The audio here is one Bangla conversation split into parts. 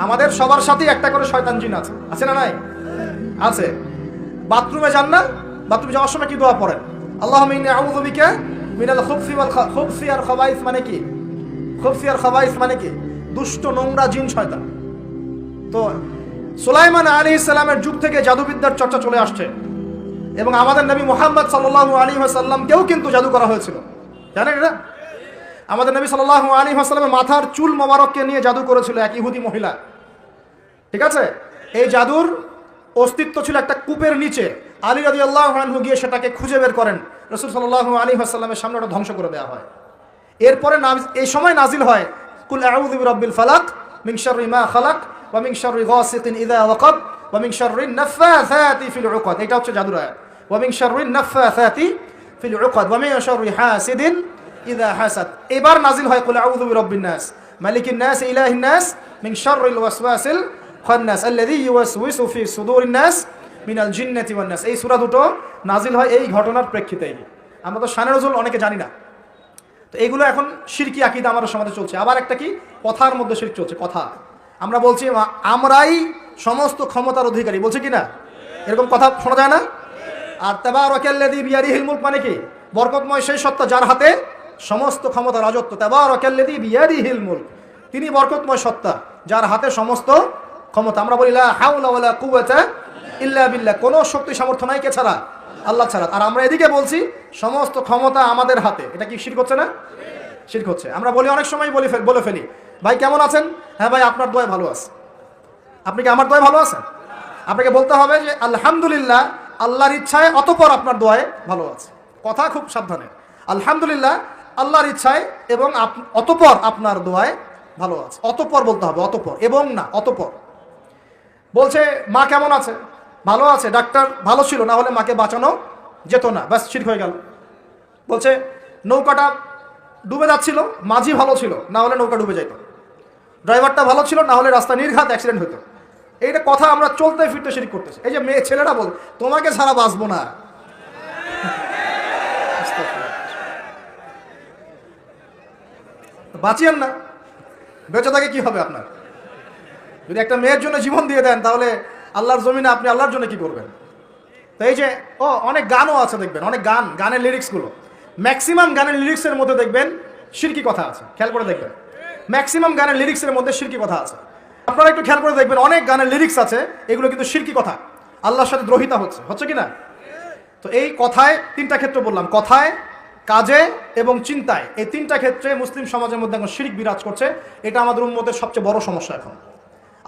আমাদের সবার সাথেই একটা করে শয়তান জিন আছে, আছে না নাই? আছে। বাথরুমে যান না, বাথরুমে যাওয়ার সময় কি দোয়া পড়েন? আল্লাহুম্মা ইন্নী আউযু বিকা মিনাল খুবসি ওয়াল খাবাইস, মানে কি? খুবসি আর খাবাইস মানে কি? দুষ্ট নোংরা জিন শয়তান। তো সুলাইমান আলাইহিস সালামের যুগ থেকে জাদুবিদ্যার চর্চা চলে আসছে, এবং আমাদের নবী মুহাম্মদ সাল্লাল্লাহু আলাইহি ওয়াসাল্লামকেও কিন্তু জাদু করা হয়েছিল, জানেন এটা? আমাদের নবী সাল্লাল্লাহু আলাইহি ওয়াসাল্লামের মাথার চুল মোবারককে নিয়ে জাদু করেছিল এক ইহুদি মহিলা, ঠিক আছে? এই জাদুর অস্তিত্ব ছিল একটা কূপের নিচে। আলী রাদিয়াল্লাহু আনহু গিয়ে সেটাকে খুঁজে বের করেন, রাসূল সাল্লাল্লাহু আলাইহি ওয়াসাল্লামের সামনে ওটা ধ্বংস করে দেওয়া হয়। এরপরে এই সময় নাজিল হয় কুল আউযু বিরাব্বিল ফালাক মিন শাররি মা খালাক ওয়া মিন শাররি গাসিকিন ইযা ওয়াকাব ওয়া মিন শাররিন নাফাসাতি ফিল উকাদ। এটা হচ্ছে জাদুর আয়াত। ওয়া মিন শাররিন নাফাসাতি ফিল উকাদ ওয়া মিন শাররি হাসিদিন ইযা হাসাদ। এবার নাজিল হয় কুল আউযু বিরাব্বিন নাস মালিকিন নাস ইলাহিন নাস মিন শাররিল ওয়াসওয়াসিল খান্নাস আল্লাযী ইউওয়াসওয়িসু ফি সুদুরিন নাস মিনাল জিন্নাতি ওয়ান নাস। এই সূরা দুটো নাজিল হয় এই ঘটনার প্রেক্ষিতেই। আমরা তো শানে নজুল অনেকে জানি না। তো এইগুলো এখন শিরকি আকীদা আমাদের সমাজে চলছে। আবার একটা কি, কথার মধ্যে শিরক চলছে। কথা আমরা বলছি আমরাই সমস্ত ক্ষমতার অধিকারী, বলছে কি না? এরকম কথা শোনা যায় না? আর তাবারাকাল্লাযী বিয়াদিহিল মুলক মানে কি? বরকতময় সেই সত্তা যার হাতে সমস্ত ক্ষমতা, রাজত্ব। তাবারাকাল্লাযী বিয়াদিহিল মুলক, তিনি বরকতময় সত্তা যার হাতে সমস্ত ক্ষমতা। আমরা বলি লা হাওলা ওয়ালা কুওয়াতা ইল্লা বিল্লাহ, কোনো শক্তি সামর্থ্য নাই কে ছাড়া? আল্লাহ ছাড়া। আর আমরা এদিকে বলছি সমস্ত ক্ষমতা আমাদের হাতে। এটা কি শিরক হচ্ছে না? শিরক হচ্ছে। আমরা বলি, অনেক সময় বলে ফেলি, ভাই কেমন আছেন? হ্যাঁ ভাই আপনার দোয়ায় ভালো আছে। আপনি কি আমার দোয়ায় ভালো আছেন? আপনাকে বলতে হবে যে আলহামদুলিল্লাহ, আল্লাহর ইচ্ছায় অতঃপর আপনার দোয়ায় ভালো আছে। কথা খুব সাবধানে। আলহামদুলিল্লাহ আল্লাহর ইচ্ছায় এবং অতঃপর আপনার দোয়ায় ভালো আছে। অতঃপর বলতে হবে, অতঃপর, এবং না, অতঃপর। বলছে মা কেমন আছে? ভালো আছে, ডাক্তার ভালো ছিল, না হলে মাকে বাঁচানো যেত না, ব্যাস শিরক হয়ে গেল। বলছে নৌকাটা ডুবে যাচ্ছিল, মাঝি ভালো ছিল, না হলে নৌকা ডুবে যেত। ড্রাইভারটা ভালো ছিল, না হলে রাস্তা নির্ঘাত অ্যাক্সিডেন্ট হতো। এইটা কথা আমরা চলতে ফিরতে শিরক করতেছি। এই যে মেয়ে ছেলেরা বল তোমাকে ছাড়া বাঁচবো না, বাঁচিয়েন না, বেঁচে থাকে কি হবে আপনার? যদি একটা মেয়ের জন্য জীবন দিয়ে দেন, তাহলে আল্লাহর জমিনে আপনি আল্লাহর জন্য কি করবেন? তো এই যে অনেক গানও আছে দেখবেন, অনেক গানের লিরিক্সগুলো, ম্যাক্সিমাম গানের লিরিক্সের মধ্যে দেখবেন শিরকি কথা আছে। খেয়াল করে দেখবেন, ম্যাক্সিমাম গানের লিরিক্সের মধ্যে শিরকি কথা আছে। আপনারা একটু খেয়াল করে দেখবেন, অনেক গানের লিরিক্স আছে এগুলো কিন্তু শিরকি কথা, আল্লাহর সাথে দ্রোহিতা হচ্ছে কি না? তো এই কথায় তিনটা ক্ষেত্র বললাম, কথায়, কাজে এবং চিন্তায়। এই তিনটা ক্ষেত্রে মুসলিম সমাজের মধ্যে এখন শিরক বিরাজ করছে। এটা আমাদের উম্মতের সবচেয়ে বড় সমস্যা এখন।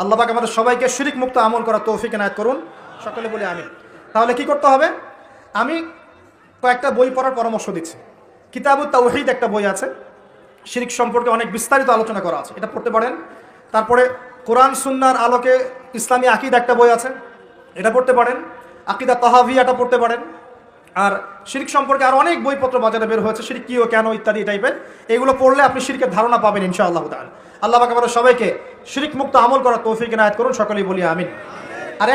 আল্লাহ পাক আমাদের সবাইকে শিরক মুক্ত আমল করার তৌফিক এনায়েত করুন, সকলে বলি আমিন। তাহলে কি করতে হবে? আমি কয়েকটা বই পড়ার পরামর্শ দিচ্ছি। কিতাবুত তাওহীদ একটা বই আছে, শিরক সম্পর্কে অনেক বিস্তারিত আলোচনা করা আছে, এটা পড়তে পারেন। তারপরে কোরআন সুন্নাহর আলোকে ইসলামী আকীদা একটা বই আছে, এটা পড়তে পারেন। আকীদা তাহাভিয়াটা পড়তে পারেন। আর শিরক সম্পর্কে আর অনেক বইপত্র বাজারে বের হয়েছে, শিরক কি ও কেন ইত্যাদি টাইপের। এগুলো পড়লে আপনি শিরকের ধারণা পাবেন ইনশাআল্লাহ তাআলা। আল্লাহ পাক আমাদের সবাইকে শিরক মুক্ত আমল করার তৌফিক এনায়েত করুন, সকলেই বলি আমিন। আর